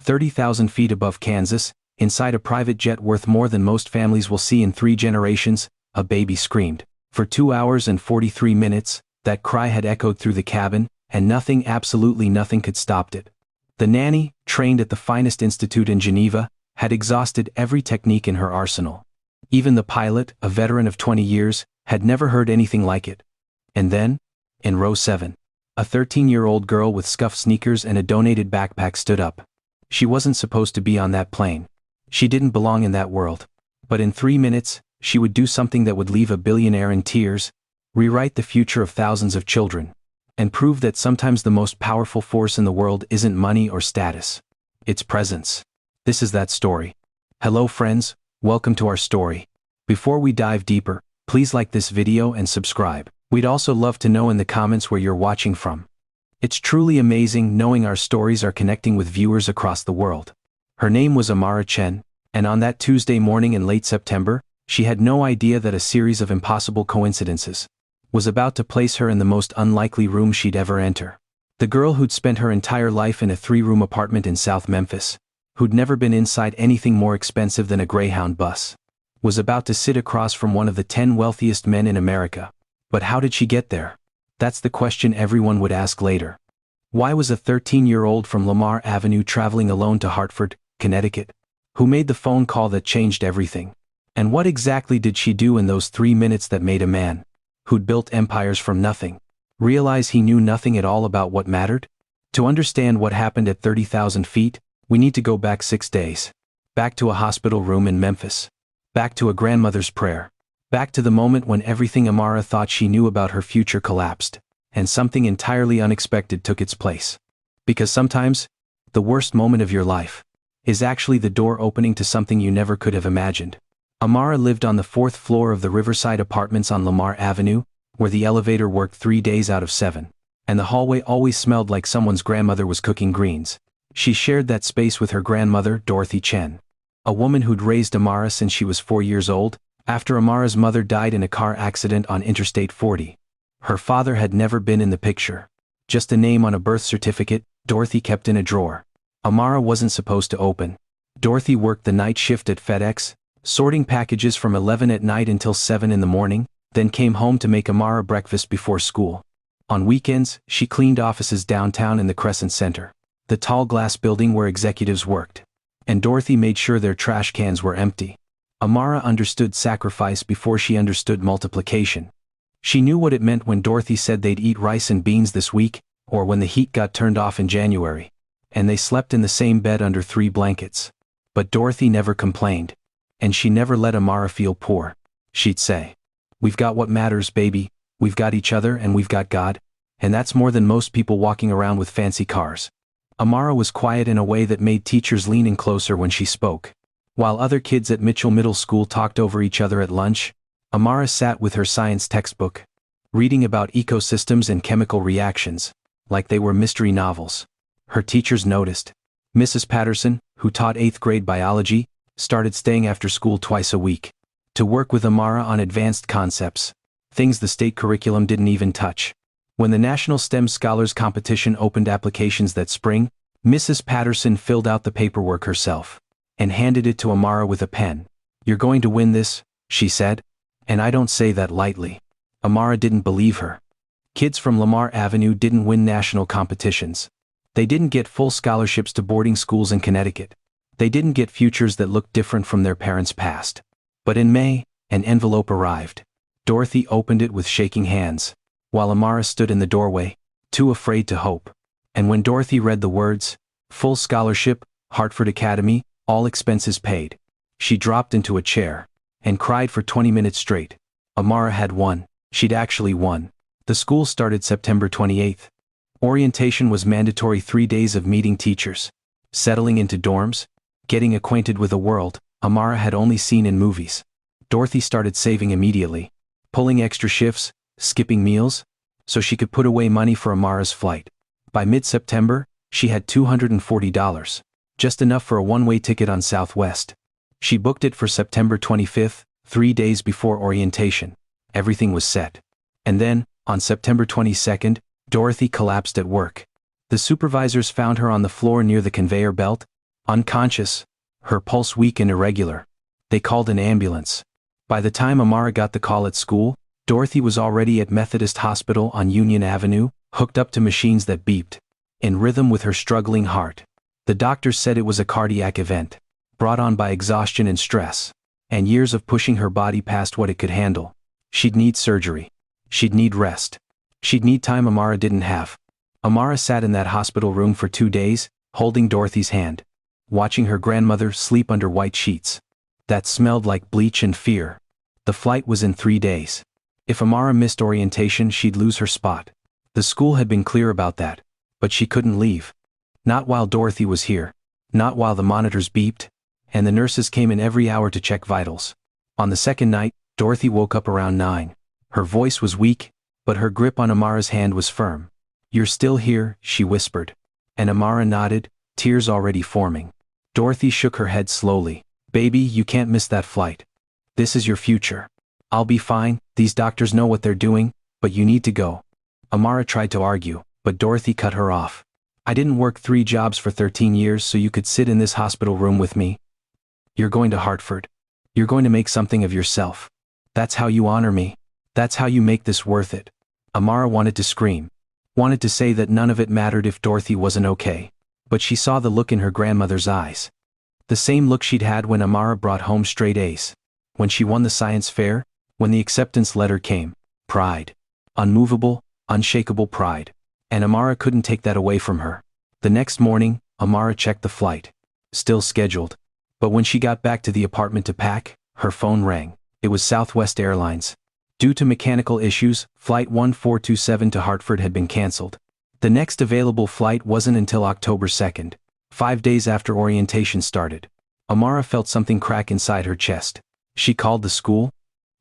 30,000 feet above Kansas, inside a private jet worth more than most families will see in 3 generations, a baby screamed. For 2 hours and 43 minutes, that cry had echoed through the cabin, and nothing, absolutely nothing could stop it. The nanny, trained at the finest institute in Geneva, had exhausted every technique in her arsenal. Even the pilot, a veteran of 20 years, had never heard anything like it. And then, in row 7, a 13-year-old girl with scuffed sneakers and a donated backpack stood up. She wasn't supposed to be on that plane. She didn't belong in that world. But in 3 minutes, she would do something that would leave a billionaire in tears, rewrite the future of thousands of children, and prove that sometimes the most powerful force in the world isn't money or status. It's presence. This is that story. Hello friends, welcome to our story. Before we dive deeper, please like this video and subscribe. We'd also love to know in the comments where you're watching from. It's truly amazing knowing our stories are connecting with viewers across the world. Her name was Amara Chen, and on that Tuesday morning in late September, she had no idea that a series of impossible coincidences was about to place her in the most unlikely room she'd ever enter. The girl who'd spent her entire life in a 3-room apartment in South Memphis, who'd never been inside anything more expensive than a Greyhound bus, was about to sit across from one of the 10 wealthiest men in America. But how did she get there? That's the question everyone would ask later. Why was a 13-year-old from Lamar Avenue traveling alone to Hartford, Connecticut? Who made the phone call that changed everything? And what exactly did she do in those 3 minutes that made a man, who'd built empires from nothing, realize he knew nothing at all about what mattered? To understand what happened at 30,000 feet, we need to go back 6 days. Back to a hospital room in Memphis. Back to a grandmother's prayer. Back to the moment when everything Amara thought she knew about her future collapsed, and something entirely unexpected took its place. Because sometimes, the worst moment of your life is actually the door opening to something you never could have imagined. Amara lived on the 4th floor of the Riverside Apartments on Lamar Avenue, where the elevator worked 3 days out of 7, and the hallway always smelled like someone's grandmother was cooking greens. She shared that space with her grandmother, Dorothy Chen, a woman who'd raised Amara since she was 4 years old, after Amara's mother died in a car accident on Interstate 40. Her father had never been in the picture. Just a name on a birth certificate, Dorothy kept in a drawer. Amara wasn't supposed to open. Dorothy worked the night shift at FedEx, sorting packages from 11 at night until 7 in the morning, then came home to make Amara breakfast before school. On weekends, she cleaned offices downtown in the Crescent Center, the tall glass building where executives worked. And Dorothy made sure their trash cans were empty. Amara understood sacrifice before she understood multiplication. She knew what it meant when Dorothy said they'd eat rice and beans this week, or when the heat got turned off in January, and they slept in the same bed under 3 blankets. But Dorothy never complained. And she never let Amara feel poor. She'd say, "We've got what matters, baby. We've got each other and we've got God. And that's more than most people walking around with fancy cars." Amara was quiet in a way that made teachers lean in closer when she spoke. While other kids at Mitchell Middle School talked over each other at lunch, Amara sat with her science textbook, reading about ecosystems and chemical reactions, like they were mystery novels. Her teachers noticed. Mrs. Patterson, who taught 8th grade biology, started staying after school twice a week to work with Amara on advanced concepts, things the state curriculum didn't even touch. When the National STEM Scholars Competition opened applications that spring, Mrs. Patterson filled out the paperwork herself and handed it to Amara with a pen. "You're going to win this," she said. And I don't say that lightly. Amara didn't believe her. Kids from Lamar Avenue didn't win national competitions. They didn't get full scholarships to boarding schools in Connecticut. They didn't get futures that looked different from their parents' past. But in May, an envelope arrived. Dorothy opened it with shaking hands, while Amara stood in the doorway, too afraid to hope. And when Dorothy read the words, "Full scholarship, Hartford Academy, all expenses paid," she dropped into a chair and cried for 20 minutes straight. Amara had won. She'd actually won. The school started September 28th. Orientation was mandatory 3 days of meeting teachers, settling into dorms, getting acquainted with a world Amara had only seen in movies. Dorothy started saving immediately, pulling extra shifts, skipping meals, so she could put away money for Amara's flight. By mid-September, she had $240, just enough for a one-way ticket on Southwest. She booked it for September 25th, 3 days before orientation. Everything was set. And then, on September 22nd, Dorothy collapsed at work. The supervisors found her on the floor near the conveyor belt, Unconscious, her pulse weak and irregular. They called an ambulance. By the time Amara got the call at school, Dorothy was already at Methodist Hospital on Union Avenue, hooked up to machines that beeped, in rhythm with her struggling heart. The doctors said it was a cardiac event, brought on by exhaustion and stress, and years of pushing her body past what it could handle. She'd need surgery. She'd need rest. She'd need time Amara didn't have. Amara sat in that hospital room for 2 days, holding Dorothy's hand, watching her grandmother sleep under white sheets that smelled like bleach and fear. The flight was in 3 days. If Amara missed orientation, she'd lose her spot. The school had been clear about that, but she couldn't leave. Not while Dorothy was here. Not while the monitors beeped, and the nurses came in every hour to check vitals. On the second night, Dorothy woke up around 9. Her voice was weak, but her grip on Amara's hand was firm. "You're still here," she whispered. And Amara nodded, tears already forming. Dorothy shook her head slowly. "Baby, you can't miss that flight. This is your future. I'll be fine, these doctors know what they're doing, but you need to go." Amara tried to argue, but Dorothy cut her off. "I didn't work 3 jobs for 13 years so you could sit in this hospital room with me. You're going to Hartford. You're going to make something of yourself. That's how you honor me. That's how you make this worth it." Amara wanted to scream. Wanted to say that none of it mattered if Dorothy wasn't okay. But she saw the look in her grandmother's eyes. The same look she'd had when Amara brought home straight A's. When she won the science fair, when the acceptance letter came. Pride. Unmovable, unshakable pride. And Amara couldn't take that away from her. The next morning, Amara checked the flight. Still scheduled. But when she got back to the apartment to pack, her phone rang. It was Southwest Airlines. Due to mechanical issues, Flight 1427 to Hartford had been canceled. The next available flight wasn't until October 2nd, 5 days after orientation started. Amara felt something crack inside her chest. She called the school,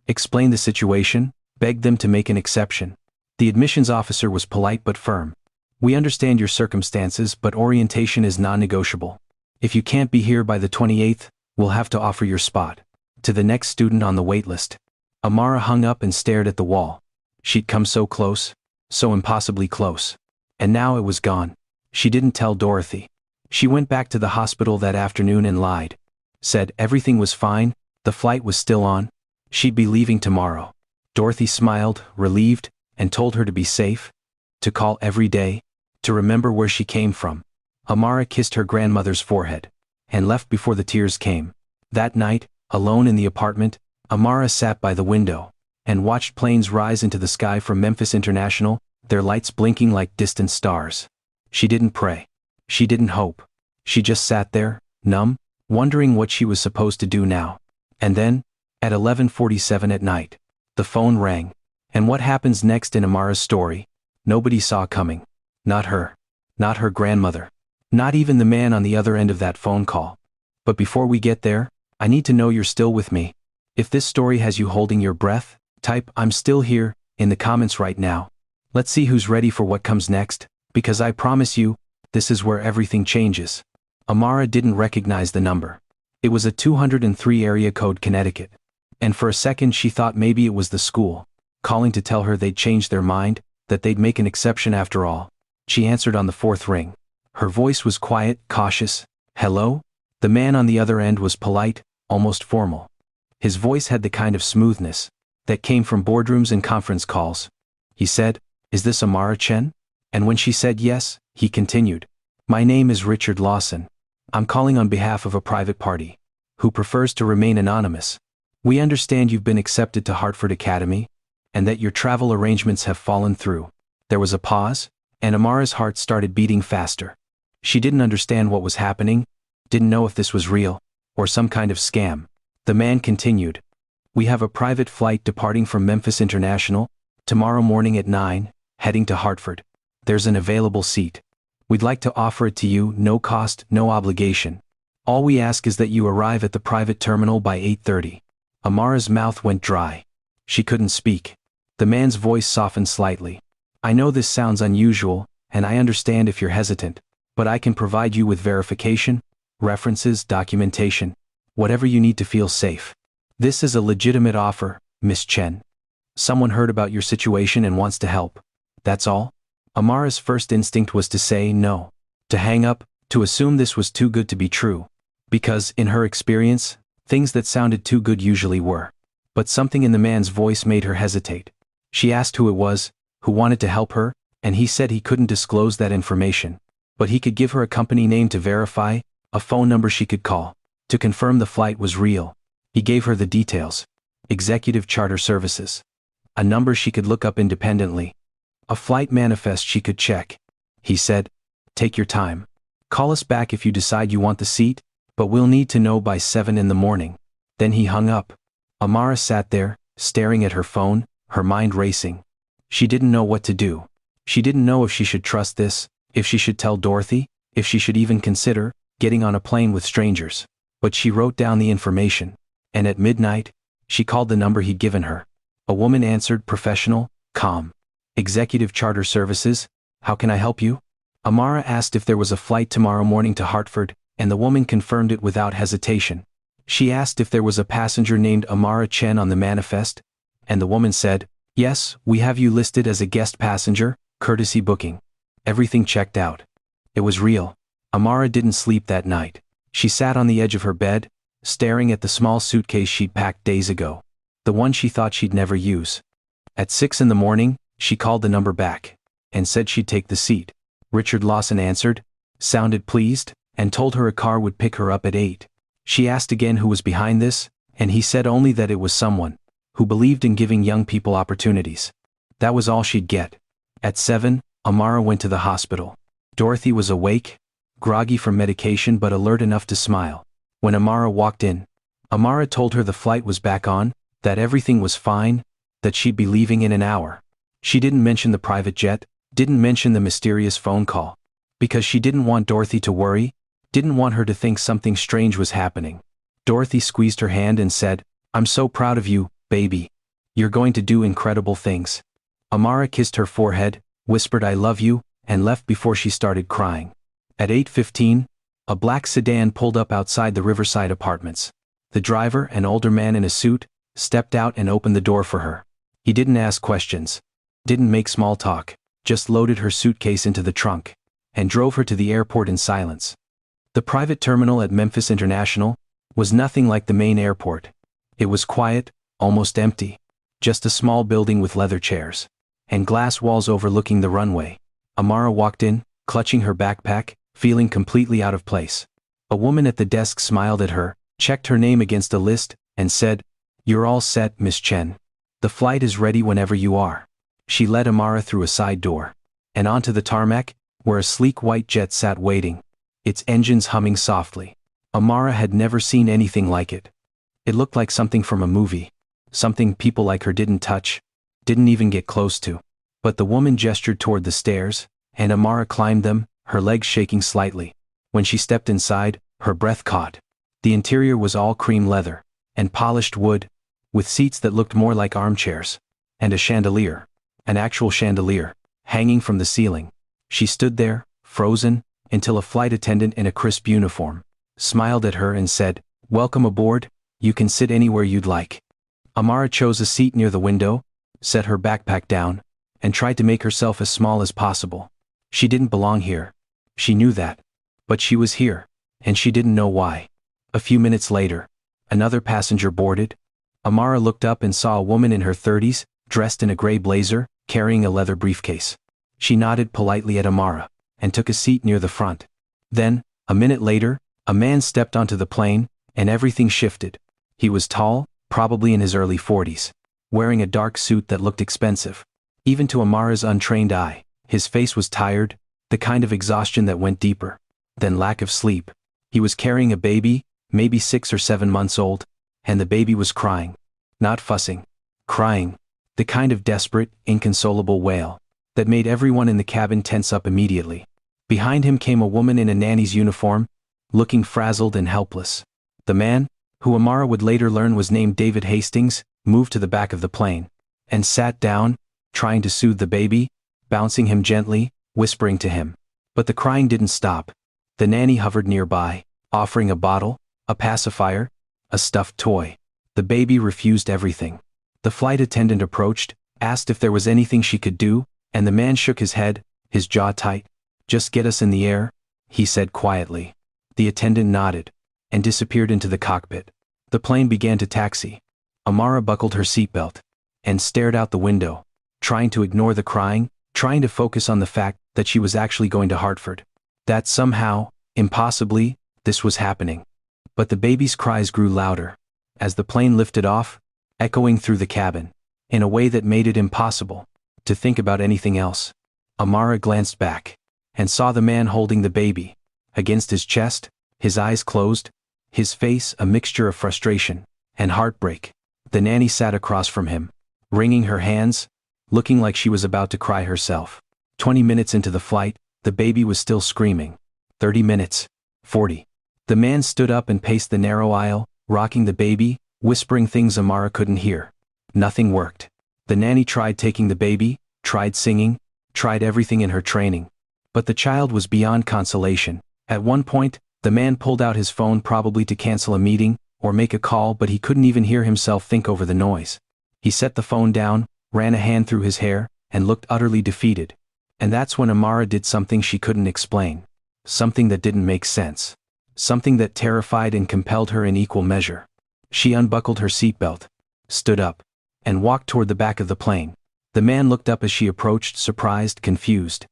explained the situation, begged them to make an exception. The admissions officer was polite but firm. "We understand your circumstances, but orientation is non-negotiable. If you can't be here by the 28th, we'll have to offer your spot to the next student on the wait list." Amara hung up and stared at the wall. She'd come so close, so impossibly close. And now it was gone. She didn't tell Dorothy. She went back to the hospital that afternoon and lied. Said everything was fine, the flight was still on. She'd be leaving tomorrow. Dorothy smiled, relieved, and told her to be safe, to call every day, to remember where she came from. Amara kissed her grandmother's forehead, and left before the tears came. That night, alone in the apartment, Amara sat by the window, and watched planes rise into the sky from Memphis International, their lights blinking like distant stars. She didn't pray. She didn't hope. She just sat there, numb, wondering what she was supposed to do now. And then, at 11:47 at night, the phone rang. And what happens next in Amara's story, nobody saw coming. Not her. Not her grandmother. Not even the man on the other end of that phone call. But before we get there, I need to know you're still with me. If this story has you holding your breath, type "I'm still here" in the comments right now. Let's see who's ready for what comes next, because I promise you, this is where everything changes. Amara didn't recognize the number. It was a 203 area code Connecticut. And for a second she thought maybe it was the school, calling to tell her they'd changed their mind, that they'd make an exception after all. She answered on the 4th ring. Her voice was quiet, cautious. "Hello?" The man on the other end was polite, almost formal. His voice had the kind of smoothness that came from boardrooms and conference calls. He said, "Is this Amara Chen?" And when she said yes, he continued, "My name is Richard Lawson. I'm calling on behalf of a private party, who prefers to remain anonymous. We understand you've been accepted to Hartford Academy, and that your travel arrangements have fallen through." There was a pause, and Amara's heart started beating faster. She didn't understand what was happening, didn't know if this was real, or some kind of scam. The man continued, "We have a private flight departing from Memphis International, tomorrow morning at 9, heading to Hartford. There's an available seat. We'd like to offer it to you, no cost, no obligation. All we ask is that you arrive at the private terminal by 8:30. Amara's mouth went dry. She couldn't speak. The man's voice softened slightly. "I know this sounds unusual, and I understand if you're hesitant, but I can provide you with verification, references, documentation, whatever you need to feel safe. This is a legitimate offer, Miss Chen. Someone heard about your situation and wants to help. That's all." Amara's first instinct was to say no, to hang up, to assume this was too good to be true. Because, in her experience, things that sounded too good usually were. But something in the man's voice made her hesitate. She asked who it was, who wanted to help her, and he said he couldn't disclose that information. But he could give her a company name to verify, a phone number she could call, to confirm the flight was real. He gave her the details. Executive Charter Services. A number she could look up independently. A flight manifest she could check. He said, "Take your time. Call us back if you decide you want the seat, but we'll need to know by 7 in the morning." Then he hung up. Amara sat there, staring at her phone, her mind racing. She didn't know what to do. She didn't know if she should trust this, if she should tell Dorothy, if she should even consider getting on a plane with strangers. But she wrote down the information. And at midnight, she called the number he'd given her. A woman answered, professional, calm. "Executive Charter Services, how can I help you?" Amara asked if there was a flight tomorrow morning to Hartford, and the woman confirmed it without hesitation. She asked if there was a passenger named Amara Chen on the manifest, and the woman said, "Yes, we have you listed as a guest passenger, courtesy booking." Everything checked out. It was real. Amara didn't sleep that night. She sat on the edge of her bed, staring at the small suitcase she'd packed days ago. The one she thought she'd never use. At 6 in the morning, she called the number back, and said she'd take the seat. Richard Lawson answered, sounded pleased, and told her a car would pick her up at 8. She asked again who was behind this, and he said only that it was someone who believed in giving young people opportunities. That was all she'd get. At 7, Amara went to the hospital. Dorothy was awake, groggy from medication but alert enough to smile. When Amara walked in, Amara told her the flight was back on, that everything was fine, that she'd be leaving in an hour. She didn't mention the private jet, didn't mention the mysterious phone call. Because she didn't want Dorothy to worry, didn't want her to think something strange was happening. Dorothy squeezed her hand and said, "I'm so proud of you, baby. You're going to do incredible things." Amara kissed her forehead, whispered "I love you," and left before she started crying. At 8:15, a black sedan pulled up outside the Riverside Apartments. The driver, an older man in a suit, stepped out and opened the door for her. He didn't ask questions, didn't make small talk, just loaded her suitcase into the trunk, and drove her to the airport in silence. The private terminal at Memphis International was nothing like the main airport. It was quiet, almost empty, just a small building with leather chairs and glass walls overlooking the runway. Amara walked in, clutching her backpack, feeling completely out of place. A woman at the desk smiled at her, checked her name against a list, and said, "You're all set, Miss Chen. The flight is ready whenever you are." She led Amara through a side door and onto the tarmac, where a sleek white jet sat waiting, its engines humming softly. Amara had never seen anything like it. It looked like something from a movie, something people like her didn't touch, didn't even get close to. But the woman gestured toward the stairs, and Amara climbed them, her legs shaking slightly. When she stepped inside, her breath caught. The interior was all cream leather and polished wood, with seats that looked more like armchairs, and a chandelier, an actual chandelier, hanging from the ceiling. She stood there, frozen, until a flight attendant in a crisp uniform smiled at her and said, "Welcome aboard, you can sit anywhere you'd like." Amara chose a seat near the window, set her backpack down, and tried to make herself as small as possible. She didn't belong here. She knew that. But she was here, and she didn't know why. A few minutes later, another passenger boarded. Amara looked up and saw a woman in her 30s, dressed in a gray blazer, carrying a leather briefcase. She nodded politely at Amara, and took a seat near the front. Then, a minute later, a man stepped onto the plane, and everything shifted. He was tall, probably in his early 40s, wearing a dark suit that looked expensive. Even to Amara's untrained eye, his face was tired, the kind of exhaustion that went deeper than lack of sleep. He was carrying a baby, maybe 6 or 7 months old, and the baby was crying. Not fussing. Crying. The kind of desperate, inconsolable wail that made everyone in the cabin tense up immediately. Behind him came a woman in a nanny's uniform, looking frazzled and helpless. The man, who Amara would later learn was named David Hastings, moved to the back of the plane and sat down, trying to soothe the baby, bouncing him gently, whispering to him. But the crying didn't stop. The nanny hovered nearby, offering a bottle, a pacifier, a stuffed toy. The baby refused everything. The flight attendant approached, asked if there was anything she could do, and the man shook his head, his jaw tight. "Just get us in the air," he said quietly. The attendant nodded and disappeared into the cockpit. The plane began to taxi. Amara buckled her seatbelt and stared out the window, trying to ignore the crying, trying to focus on the fact that she was actually going to Hartford. That somehow, impossibly, this was happening. But the baby's cries grew louder as the plane lifted off, echoing through the cabin, in a way that made it impossible to think about anything else. Amara glanced back and saw the man holding the baby against his chest, his eyes closed, his face a mixture of frustration and heartbreak. The nanny sat across from him, wringing her hands, looking like she was about to cry herself. 20 minutes into the flight, the baby was still screaming. 30 minutes. 40. The man stood up and paced the narrow aisle, rocking the baby, whispering things Amara couldn't hear. Nothing worked. The nanny tried taking the baby, tried singing, tried everything in her training. But the child was beyond consolation. At one point, the man pulled out his phone probably to cancel a meeting or make a call, but he couldn't even hear himself think over the noise. He set the phone down, ran a hand through his hair, and looked utterly defeated. And that's when Amara did something she couldn't explain. Something that didn't make sense. Something that terrified and compelled her in equal measure. She unbuckled her seatbelt, stood up, and walked toward the back of the plane. The man looked up as she approached, surprised, confused.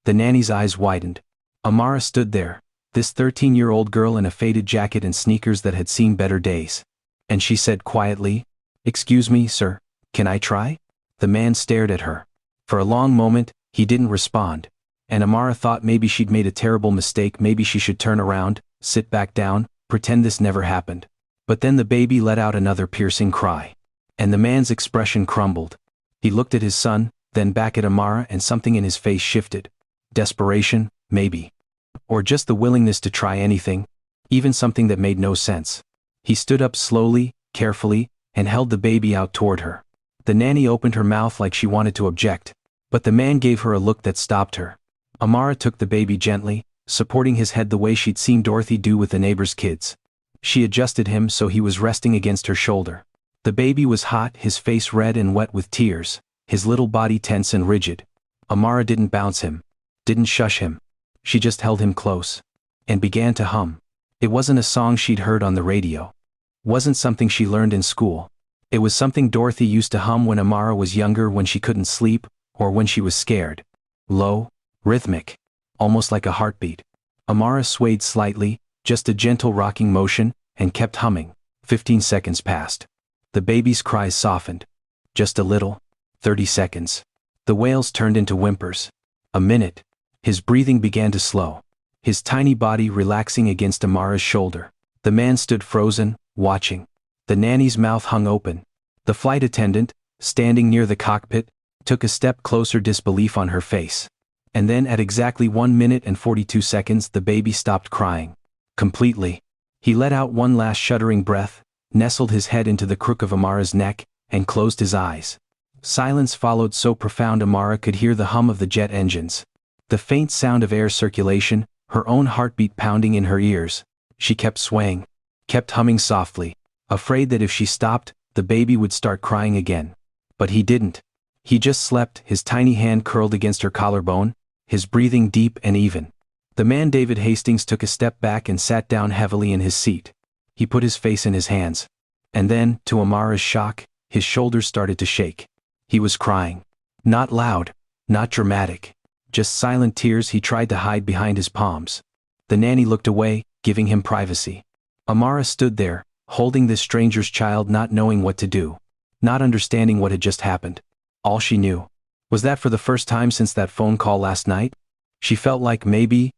The nanny's eyes widened. Amara stood there, this 13-year-old girl in a faded jacket and sneakers that had seen better days. And she said quietly, "Excuse me, sir, can I try?" The man stared at her. For a long moment, he didn't respond. And Amara thought maybe she'd made a terrible mistake, maybe she should turn around, sit back down, pretend this never happened. But then the baby let out another piercing cry. And the man's expression crumbled. He looked at his son, then back at Amara, and something in his face shifted. Desperation, maybe. Or just the willingness to try anything, even something that made no sense. He stood up slowly, carefully, and held the baby out toward her. The nanny opened her mouth like she wanted to object, but the man gave her a look that stopped her. Amara took the baby gently, supporting his head the way she'd seen Dorothy do with the neighbor's kids. She adjusted him so he was resting against her shoulder. The baby was hot, his face red and wet with tears, his little body tense and rigid. Amara didn't bounce him, didn't shush him. She just held him close and began to hum. It wasn't a song she'd heard on the radio. Wasn't something she learned in school. It was something Dorothy used to hum when Amara was younger, when she couldn't sleep, or when she was scared. Low, rhythmic, almost like a heartbeat. Amara swayed slightly, just a gentle rocking motion, and kept humming. 15 seconds passed. The baby's cries softened. Just a little. 30 seconds. The wails turned into whimpers. A minute. His breathing began to slow, his tiny body relaxing against Amara's shoulder. The man stood frozen, watching. The nanny's mouth hung open. The flight attendant, standing near the cockpit, took a step closer, disbelief on her face. And then at exactly 1 minute and 42 seconds the baby stopped crying. Completely. He let out one last shuddering breath, nestled his head into the crook of Amara's neck, and closed his eyes. Silence followed, so profound Amara could hear the hum of the jet engines. The faint sound of air circulation, her own heartbeat pounding in her ears. She kept swaying, kept humming softly, afraid that if she stopped, the baby would start crying again. But he didn't. He just slept, his tiny hand curled against her collarbone, his breathing deep and even. The man David Hastings took a step back and sat down heavily in his seat. He put his face in his hands. And then, to Amara's shock, his shoulders started to shake. He was crying. Not loud, not dramatic. Just silent tears he tried to hide behind his palms. The nanny looked away, giving him privacy. Amara stood there, holding this stranger's child, not knowing what to do. Not understanding what had just happened. All she knew was that for the first time since that phone call last night, she felt like maybe,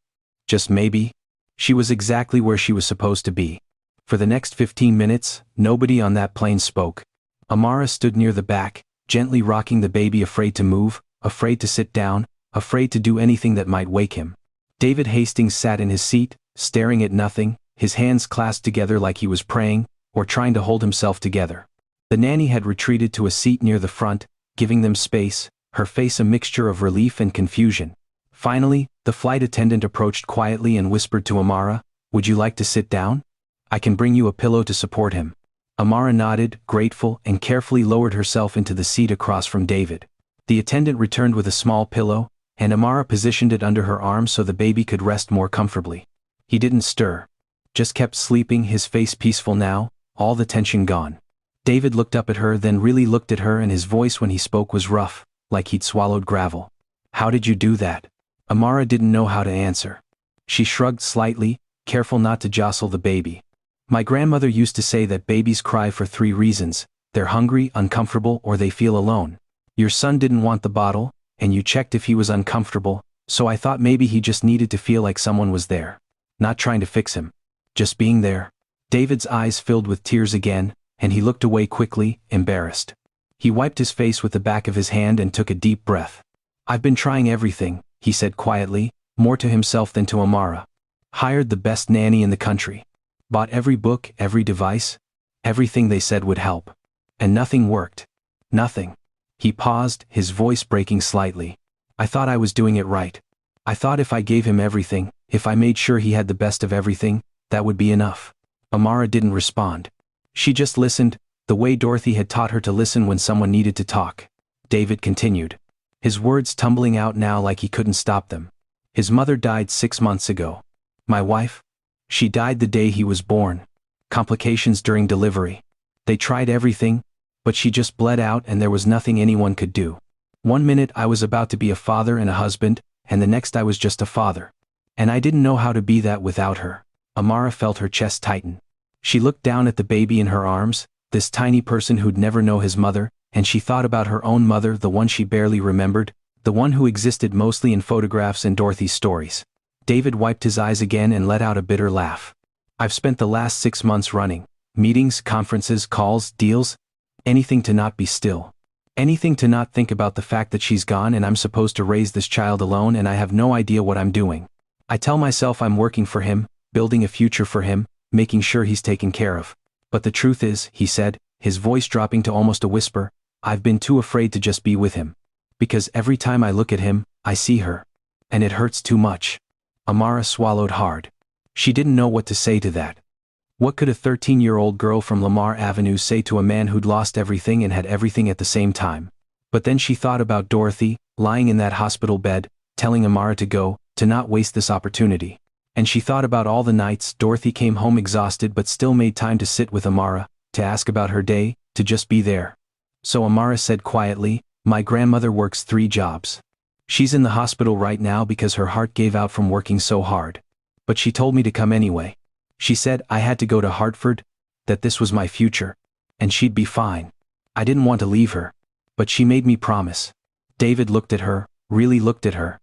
just maybe, she was exactly where she was supposed to be. For the next 15 minutes, nobody on that plane spoke. Amara stood near the back, gently rocking the baby, afraid to move, afraid to sit down, afraid to do anything that might wake him. David Hastings sat in his seat, staring at nothing, his hands clasped together like he was praying, or trying to hold himself together. The nanny had retreated to a seat near the front, giving them space, her face a mixture of relief and confusion. Finally, the flight attendant approached quietly and whispered to Amara, "Would you like to sit down? I can bring you a pillow to support him." Amara nodded, grateful, and carefully lowered herself into the seat across from David. The attendant returned with a small pillow, and Amara positioned it under her arm so the baby could rest more comfortably. He didn't stir. Just kept sleeping, his face peaceful now, all the tension gone. David looked up at her, then really looked at her, and his voice when he spoke was rough, like he'd swallowed gravel. "How did you do that?" Amara didn't know how to answer. She shrugged slightly, careful not to jostle the baby. "My grandmother used to say that babies cry for 3 reasons: they're hungry, uncomfortable, or they feel alone. Your son didn't want the bottle, and you checked if he was uncomfortable, so I thought maybe he just needed to feel like someone was there. Not trying to fix him. Just being there." David's eyes filled with tears again, and he looked away quickly, embarrassed. He wiped his face with the back of his hand and took a deep breath. "I've been trying everything," he said quietly, more to himself than to Amara. "Hired the best nanny in the country. Bought every book, every device, everything they said would help. And nothing worked. Nothing." He paused, his voice breaking slightly. "I thought I was doing it right. I thought if I gave him everything, if I made sure he had the best of everything, that would be enough." Amara didn't respond. She just listened, the way Dorothy had taught her to listen when someone needed to talk. David continued, his words tumbling out now like he couldn't stop them. "His mother died 6 months ago. My wife? She died the day he was born. Complications during delivery. They tried everything, but she just bled out and there was nothing anyone could do. One minute I was about to be a father and a husband, and the next I was just a father. And I didn't know how to be that without her." Amara felt her chest tighten. She looked down at the baby in her arms, this tiny person who'd never know his mother, and she thought about her own mother, the one she barely remembered, the one who existed mostly in photographs and Dorothy's stories. David wiped his eyes again and let out a bitter laugh. "I've spent the last 6 months running meetings, conferences, calls, deals, anything to not be still. Anything to not think about the fact that she's gone and I'm supposed to raise this child alone and I have no idea what I'm doing. I tell myself I'm working for him, building a future for him, making sure he's taken care of. But the truth is," he said, his voice dropping to almost a whisper, "I've been too afraid to just be with him. Because every time I look at him, I see her. And it hurts too much." Amara swallowed hard. She didn't know what to say to that. What could a 13-year-old girl from Lamar Avenue say to a man who'd lost everything and had everything at the same time? But then she thought about Dorothy, lying in that hospital bed, telling Amara to go, to not waste this opportunity. And she thought about all the nights Dorothy came home exhausted but still made time to sit with Amara, to ask about her day, to just be there. So Amara said quietly, "My grandmother works 3 jobs. She's in the hospital right now because her heart gave out from working so hard. But she told me to come anyway. She said I had to go to Hartford, that this was my future, and she'd be fine. I didn't want to leave her. But she made me promise." David looked at her, really looked at her.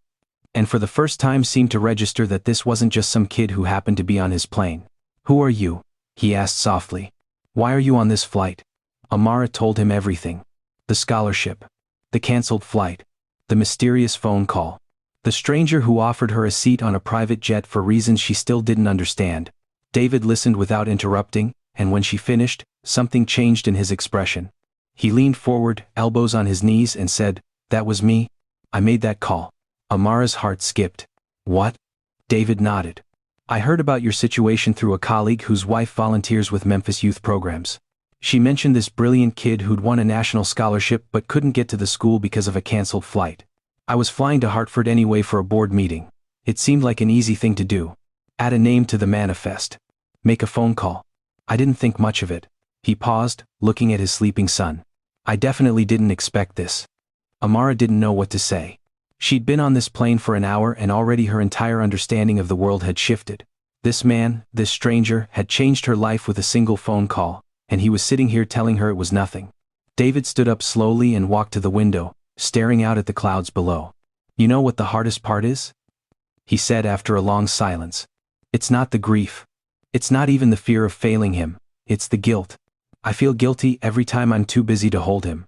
And for the first time seemed to register that this wasn't just some kid who happened to be on his plane. "Who are you?" he asked softly. "Why are you on this flight?" Amara told him everything. The scholarship. The canceled flight. The mysterious phone call. The stranger who offered her a seat on a private jet for reasons she still didn't understand. David listened without interrupting, and when she finished, something changed in his expression. He leaned forward, elbows on his knees, and said, "That was me. I made that call." Amara's heart skipped. "What?" David nodded. "I heard about your situation through a colleague whose wife volunteers with Memphis youth programs. She mentioned this brilliant kid who'd won a national scholarship but couldn't get to the school because of a canceled flight. I was flying to Hartford anyway for a board meeting. It seemed like an easy thing to do. Add a name to the manifest. Make a phone call. I didn't think much of it." He paused, looking at his sleeping son. "I definitely didn't expect this." Amara didn't know what to say. She'd been on this plane for an hour and already her entire understanding of the world had shifted. This man, this stranger, had changed her life with a single phone call, and he was sitting here telling her it was nothing. David stood up slowly and walked to the window, staring out at the clouds below. "You know what the hardest part is?" he said after a long silence. "It's not the grief. It's not even the fear of failing him. It's the guilt. I feel guilty every time I'm too busy to hold him.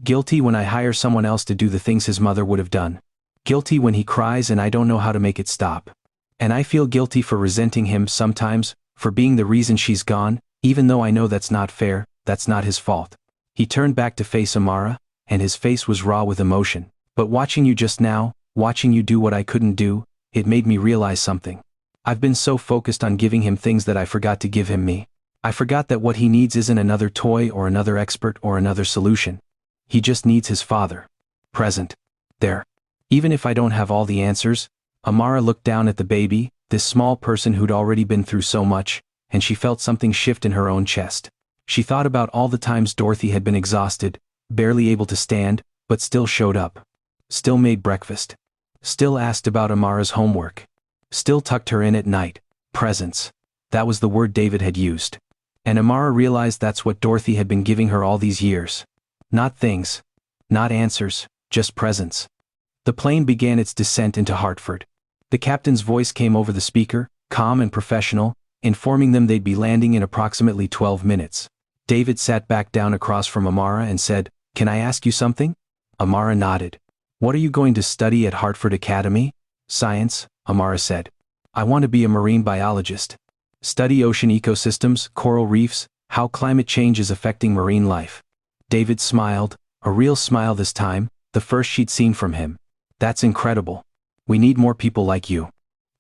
Guilty when I hire someone else to do the things his mother would have done. Guilty when he cries and I don't know how to make it stop. And I feel guilty for resenting him sometimes, for being the reason she's gone, even though I know that's not fair, that's not his fault." He turned back to face Amara, and his face was raw with emotion. "But watching you just now, watching you do what I couldn't do, it made me realize something. I've been so focused on giving him things that I forgot to give him me. I forgot that what he needs isn't another toy or another expert or another solution. He just needs his father. Present. There. Even if I don't have all the answers, Amara looked down at the baby, this small person who'd already been through so much, and she felt something shift in her own chest. She thought about all the times Dorothy had been exhausted, barely able to stand, but still showed up. Still made breakfast. Still asked about Amara's homework. Still tucked her in at night. Presence. That was the word David had used. And Amara realized that's what Dorothy had been giving her all these years. Not things. Not answers, just presence. The plane began its descent into Hartford. The captain's voice came over the speaker, calm and professional, informing them they'd be landing in approximately 12 minutes. David sat back down across from Amara and said, "Can I ask you something?" Amara nodded. "What are you going to study at Hartford Academy?" "Science," Amara said. "I want to be a marine biologist. Study ocean ecosystems, coral reefs, how climate change is affecting marine life." David smiled, a real smile this time, the first she'd seen from him. "That's incredible. We need more people like you.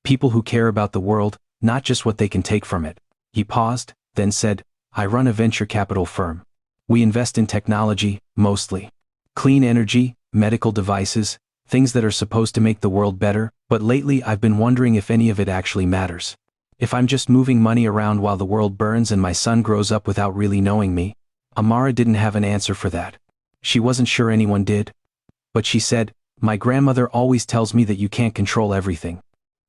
People who care about the world, not just what they can take from it." He paused, then said, "I run a venture capital firm. We invest in technology, mostly. Clean energy, medical devices, things that are supposed to make the world better, but lately I've been wondering if any of it actually matters. If I'm just moving money around while the world burns and my son grows up without really knowing me." Amara didn't have an answer for that. She wasn't sure anyone did. But she said, "My grandmother always tells me that you can't control everything.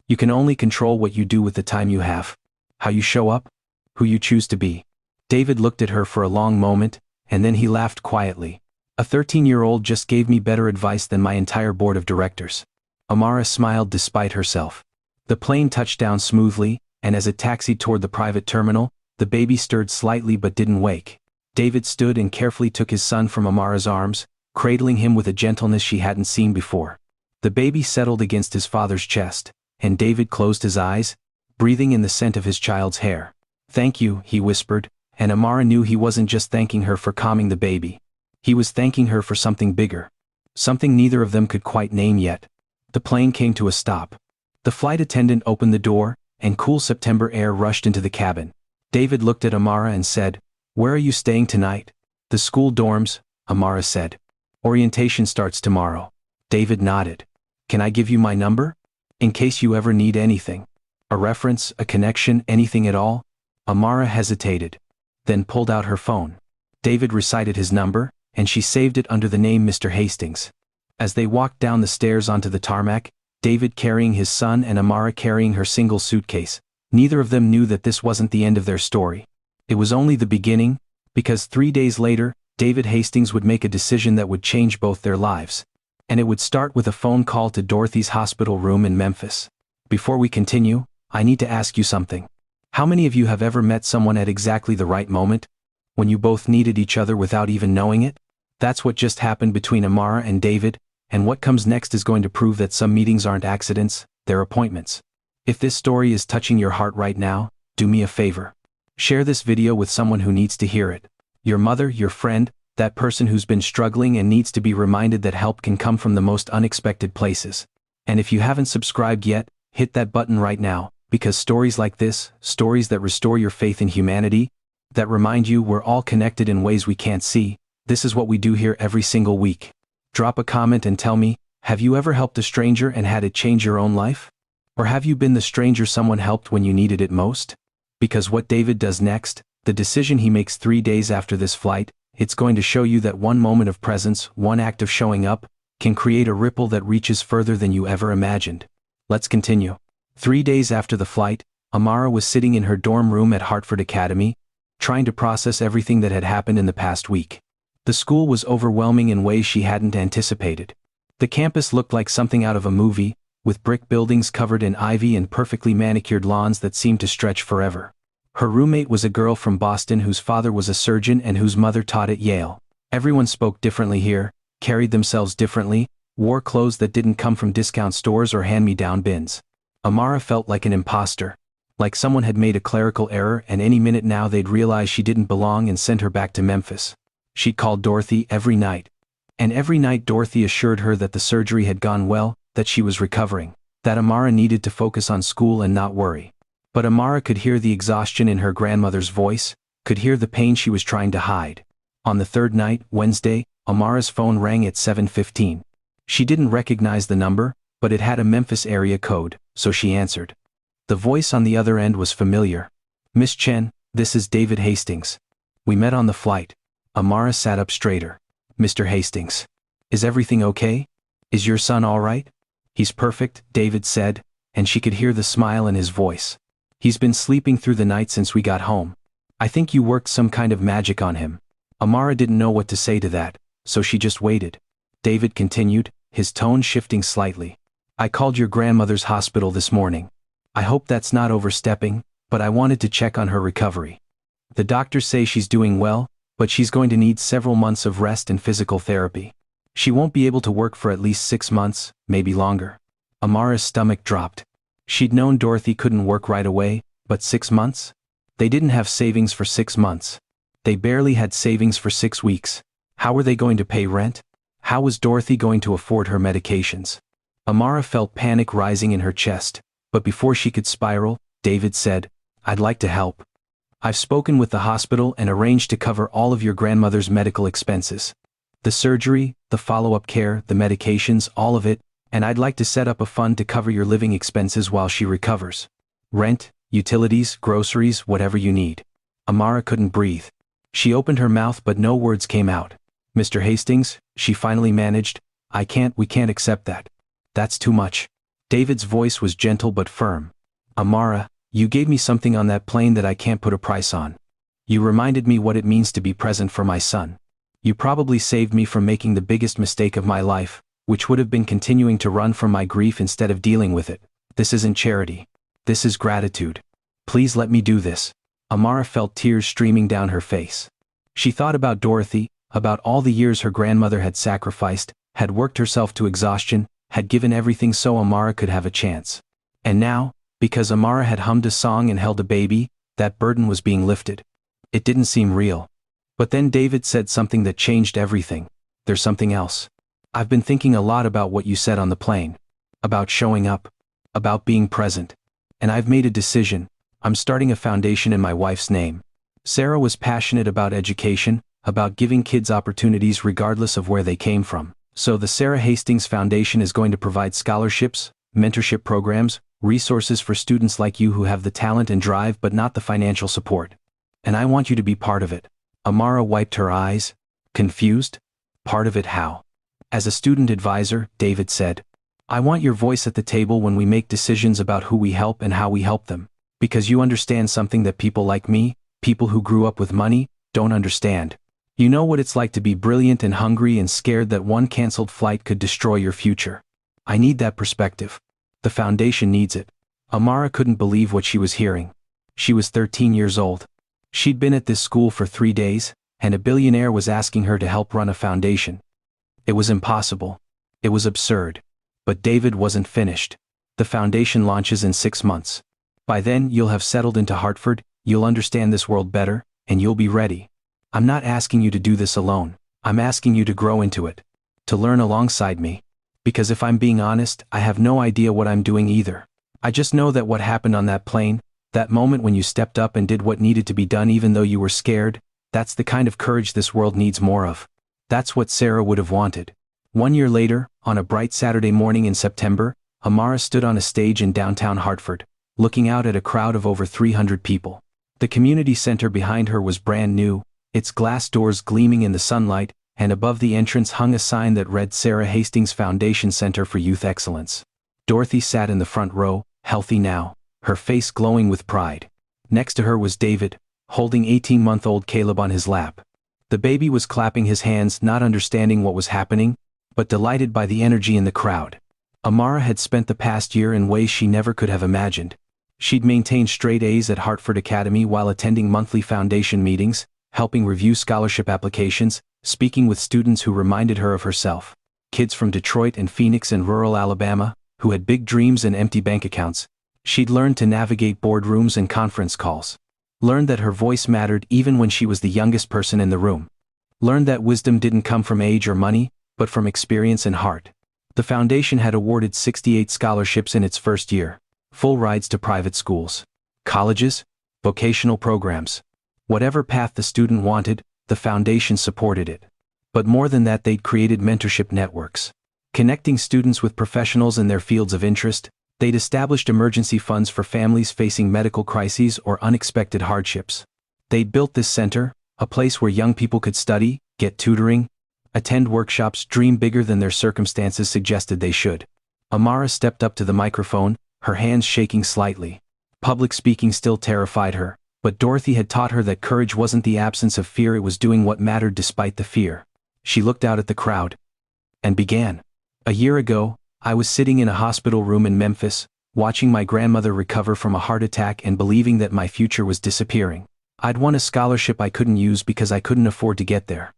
You can only control what you do with the time you have. How you show up, who you choose to be." David looked at her for a long moment, and then he laughed quietly. "A 13-year-old just gave me better advice than my entire board of directors." Amara smiled despite herself. The plane touched down smoothly, and as it taxied toward the private terminal, the baby stirred slightly but didn't wake. David stood and carefully took his son from Amara's arms, cradling him with a gentleness she hadn't seen before. The baby settled against his father's chest, and David closed his eyes, breathing in the scent of his child's hair. "Thank you," he whispered, and Amara knew he wasn't just thanking her for calming the baby. He was thanking her for something bigger. Something neither of them could quite name yet. The plane came to a stop. The flight attendant opened the door, and cool September air rushed into the cabin. David looked at Amara and said, "Where are you staying tonight?" "The school dorms," Amara said. "Orientation starts tomorrow." David nodded. "Can I give you my number? In case you ever need anything. A reference, a connection, anything at all?" Amara hesitated, then pulled out her phone. David recited his number, and she saved it under the name Mr. Hastings. As they walked down the stairs onto the tarmac, David carrying his son and Amara carrying her single suitcase, neither of them knew that this wasn't the end of their story. It was only the beginning, because 3 days later, David Hastings would make a decision that would change both their lives. And it would start with a phone call to Dorothy's hospital room in Memphis. "Before we continue, I need to ask you something. How many of you have ever met someone at exactly the right moment? When you both needed each other without even knowing it?" That's what just happened between Amara and David, and what comes next is going to prove that some meetings aren't accidents, they're appointments. If this story is touching your heart right now, do me a favor. Share this video with someone who needs to hear it. Your mother, your friend, that person who's been struggling and needs to be reminded that help can come from the most unexpected places. And if you haven't subscribed yet, hit that button right now, because stories like this, stories that restore your faith in humanity, that remind you we're all connected in ways we can't see, this is what we do here every single week. Drop a comment and tell me, have you ever helped a stranger and had it change your own life? Or have you been the stranger someone helped when you needed it most? Because what David does next, the decision he makes 3 days after this flight, it's going to show you that one moment of presence, one act of showing up, can create a ripple that reaches further than you ever imagined. Let's continue. 3 days after the flight, Amara was sitting in her dorm room at Hartford Academy, trying to process everything that had happened in the past week. The school was overwhelming in ways she hadn't anticipated. The campus looked like something out of a movie, with brick buildings covered in ivy and perfectly manicured lawns that seemed to stretch forever. Her roommate was a girl from Boston whose father was a surgeon and whose mother taught at Yale. Everyone spoke differently here, carried themselves differently, wore clothes that didn't come from discount stores or hand-me-down bins. Amara felt like an imposter, like someone had made a clerical error and any minute now they'd realize she didn't belong and send her back to Memphis. She called Dorothy every night. And every night Dorothy assured her that the surgery had gone well, that she was recovering, that Amara needed to focus on school and not worry. But Amara could hear the exhaustion in her grandmother's voice, could hear the pain she was trying to hide. On the third night, Wednesday, Amara's phone rang at 7:15. She didn't recognize the number, but it had a Memphis area code, so she answered. The voice on the other end was familiar. Miss Chen, this is David Hastings. We met on the flight. Amara sat up straighter. Mr. Hastings. Is everything okay? Is your son all right? He's perfect, David said, and she could hear the smile in his voice. He's been sleeping through the night since we got home. I think you worked some kind of magic on him. Amara didn't know what to say to that, so she just waited. David continued, his tone shifting slightly. I called your grandmother's hospital this morning. I hope that's not overstepping, but I wanted to check on her recovery. The doctors say she's doing well, but she's going to need several months of rest and physical therapy. She won't be able to work for at least 6 months, maybe longer. Amara's stomach dropped. She'd known Dorothy couldn't work right away, but 6 months? They didn't have savings for 6 months. They barely had savings for 6 weeks. How were they going to pay rent? How was Dorothy going to afford her medications? Amara felt panic rising in her chest, but before she could spiral, David said, I'd like to help. I've spoken with the hospital and arranged to cover all of your grandmother's medical expenses. The surgery, the follow-up care, the medications, all of it, and I'd like to set up a fund to cover your living expenses while she recovers. Rent, utilities, groceries, whatever you need. Amara couldn't breathe. She opened her mouth but no words came out. Mr. Hastings, she finally managed, we can't accept that. That's too much. David's voice was gentle but firm. Amara, you gave me something on that plane that I can't put a price on. You reminded me what it means to be present for my son. You probably saved me from making the biggest mistake of my life, which would have been continuing to run from my grief instead of dealing with it. This isn't charity. This is gratitude. Please let me do this. Amara felt tears streaming down her face. She thought about Dorothy, about all the years her grandmother had sacrificed, had worked herself to exhaustion, had given everything so Amara could have a chance. And now, because Amara had hummed a song and held a baby, that burden was being lifted. It didn't seem real. But then David said something that changed everything. There's something else. I've been thinking a lot about what you said on the plane. About showing up. About being present. And I've made a decision. I'm starting a foundation in my wife's name. Sarah was passionate about education, about giving kids opportunities regardless of where they came from. So the Sarah Hastings Foundation is going to provide scholarships, mentorship programs, resources for students like you who have the talent and drive but not the financial support. And I want you to be part of it. Amara wiped her eyes. Confused? Part of it how? As a student advisor, David said, I want your voice at the table when we make decisions about who we help and how we help them. Because you understand something that people like me, people who grew up with money, don't understand. You know what it's like to be brilliant and hungry and scared that one canceled flight could destroy your future. I need that perspective. The foundation needs it. Amara couldn't believe what she was hearing. She was 13 years old. She'd been at this school for 3 days, and a billionaire was asking her to help run a foundation. It was impossible. It was absurd. But David wasn't finished. The foundation launches in 6 months. By then, you'll have settled into Hartford, you'll understand this world better, and you'll be ready. I'm not asking you to do this alone. I'm asking you to grow into it. To learn alongside me. Because if I'm being honest, I have no idea what I'm doing either. I just know that what happened on that plane, that moment when you stepped up and did what needed to be done even though you were scared, that's the kind of courage this world needs more of. That's what Sarah would have wanted. 1 year later, on a bright Saturday morning in September, Amara stood on a stage in downtown Hartford, looking out at a crowd of over 300 people. The community center behind her was brand new, its glass doors gleaming in the sunlight, and above the entrance hung a sign that read Sarah Hastings Foundation Center for Youth Excellence. Dorothy sat in the front row, healthy now, her face glowing with pride. Next to her was David, holding 18-month-old Caleb on his lap. The baby was clapping his hands, not understanding what was happening, but delighted by the energy in the crowd. Amara had spent the past year in ways she never could have imagined. She'd maintained straight A's at Hartford Academy while attending monthly foundation meetings, helping review scholarship applications, speaking with students who reminded her of herself. Kids from Detroit and Phoenix and rural Alabama, who had big dreams and empty bank accounts. She'd learned to navigate boardrooms and conference calls. Learned that her voice mattered even when she was the youngest person in the room. Learned that wisdom didn't come from age or money, but from experience and heart. The foundation had awarded 68 scholarships in its first year. Full rides to private schools, colleges, vocational programs. Whatever path the student wanted, the foundation supported it. But more than that, they'd created mentorship networks. Connecting students with professionals in their fields of interest, they'd established emergency funds for families facing medical crises or unexpected hardships. They'd built this center, a place where young people could study, get tutoring, attend workshops, dream bigger than their circumstances suggested they should. Amara stepped up to the microphone, her hands shaking slightly. Public speaking still terrified her, but Dorothy had taught her that courage wasn't the absence of fear, it was doing what mattered despite the fear. She looked out at the crowd and began. A year ago, I was sitting in a hospital room in Memphis, watching my grandmother recover from a heart attack and believing that my future was disappearing. I'd won a scholarship I couldn't use because I couldn't afford to get there.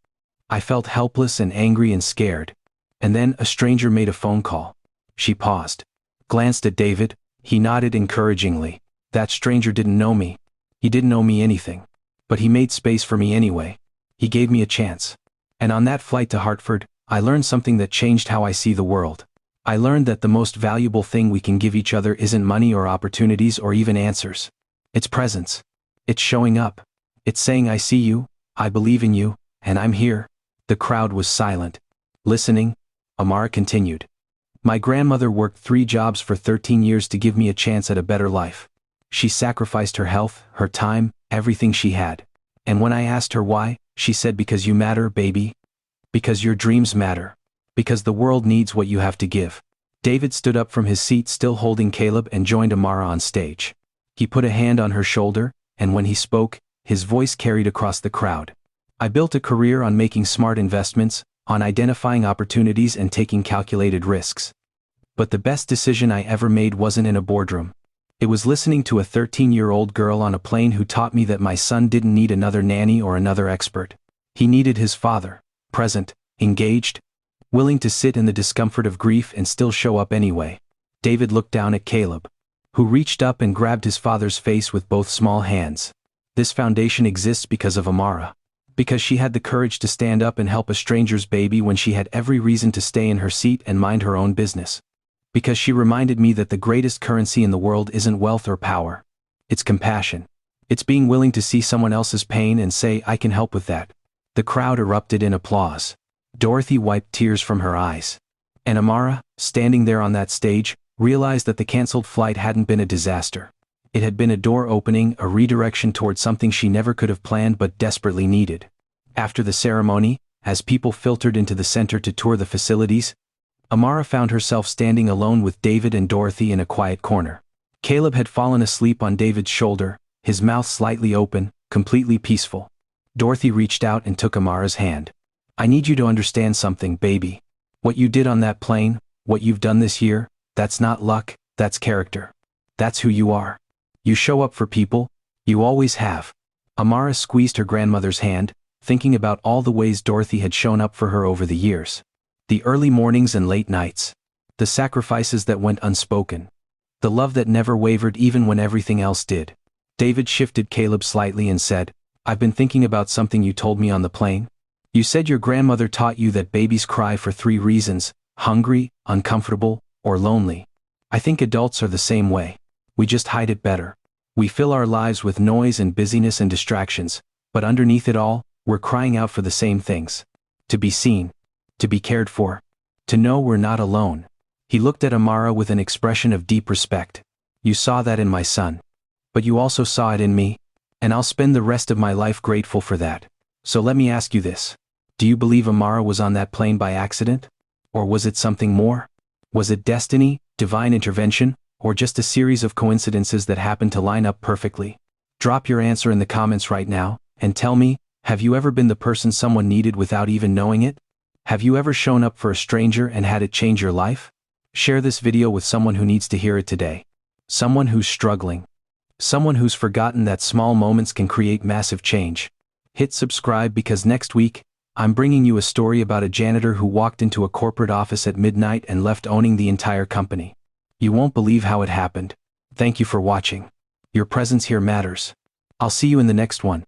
I felt helpless and angry and scared. And then a stranger made a phone call. She paused, glanced at David. He nodded encouragingly. That stranger didn't know me. He didn't know me anything. But he made space for me anyway. He gave me a chance. And on that flight to Hartford, I learned something that changed how I see the world. I learned that the most valuable thing we can give each other isn't money or opportunities or even answers. It's presence. It's showing up. It's saying I see you, I believe in you, and I'm here. The crowd was silent. Listening, Amara continued. My grandmother worked 3 jobs for 13 years to give me a chance at a better life. She sacrificed her health, her time, everything she had. And when I asked her why, she said, because you matter, baby. Because your dreams matter. Because the world needs what you have to give. David stood up from his seat, still holding Caleb, and joined Amara on stage. He put a hand on her shoulder, and when he spoke, his voice carried across the crowd. I built a career on making smart investments, on identifying opportunities and taking calculated risks. But the best decision I ever made wasn't in a boardroom. It was listening to a 13-year-old girl on a plane who taught me that my son didn't need another nanny or another expert. He needed his father, present, engaged, willing to sit in the discomfort of grief and still show up anyway. David looked down at Caleb, who reached up and grabbed his father's face with both small hands. This foundation exists because of Amara. Because she had the courage to stand up and help a stranger's baby when she had every reason to stay in her seat and mind her own business. Because she reminded me that the greatest currency in the world isn't wealth or power. It's compassion. It's being willing to see someone else's pain and say, I can help with that. The crowd erupted in applause. Dorothy wiped tears from her eyes. And Amara, standing there on that stage, realized that the canceled flight hadn't been a disaster. It had been a door opening, a redirection toward something she never could have planned but desperately needed. After the ceremony, as people filtered into the center to tour the facilities, Amara found herself standing alone with David and Dorothy in a quiet corner. Caleb had fallen asleep on David's shoulder, his mouth slightly open, completely peaceful. Dorothy reached out and took Amara's hand. I need you to understand something, baby. What you did on that plane, what you've done this year, that's not luck, that's character. That's who you are. You show up for people, you always have. Amara squeezed her grandmother's hand, thinking about all the ways Dorothy had shown up for her over the years. The early mornings and late nights. The sacrifices that went unspoken. The love that never wavered even when everything else did. David shifted Caleb slightly and said, I've been thinking about something you told me on the plane. You said your grandmother taught you that babies cry for 3 reasons: hungry, uncomfortable, or lonely. I think adults are the same way. We just hide it better. We fill our lives with noise and busyness and distractions, but underneath it all, we're crying out for the same things. To be seen. To be cared for. To know we're not alone. He looked at Amara with an expression of deep respect. You saw that in my son. But you also saw it in me, and I'll spend the rest of my life grateful for that. So let me ask you this. Do you believe Amara was on that plane by accident? Or was it something more? Was it destiny, divine intervention, or just a series of coincidences that happened to line up perfectly? Drop your answer in the comments right now, and tell me, have you ever been the person someone needed without even knowing it? Have you ever shown up for a stranger and had it change your life? Share this video with someone who needs to hear it today. Someone who's struggling. Someone who's forgotten that small moments can create massive change. Hit subscribe because next week, I'm bringing you a story about a janitor who walked into a corporate office at midnight and left owning the entire company. You won't believe how it happened. Thank you for watching. Your presence here matters. I'll see you in the next one.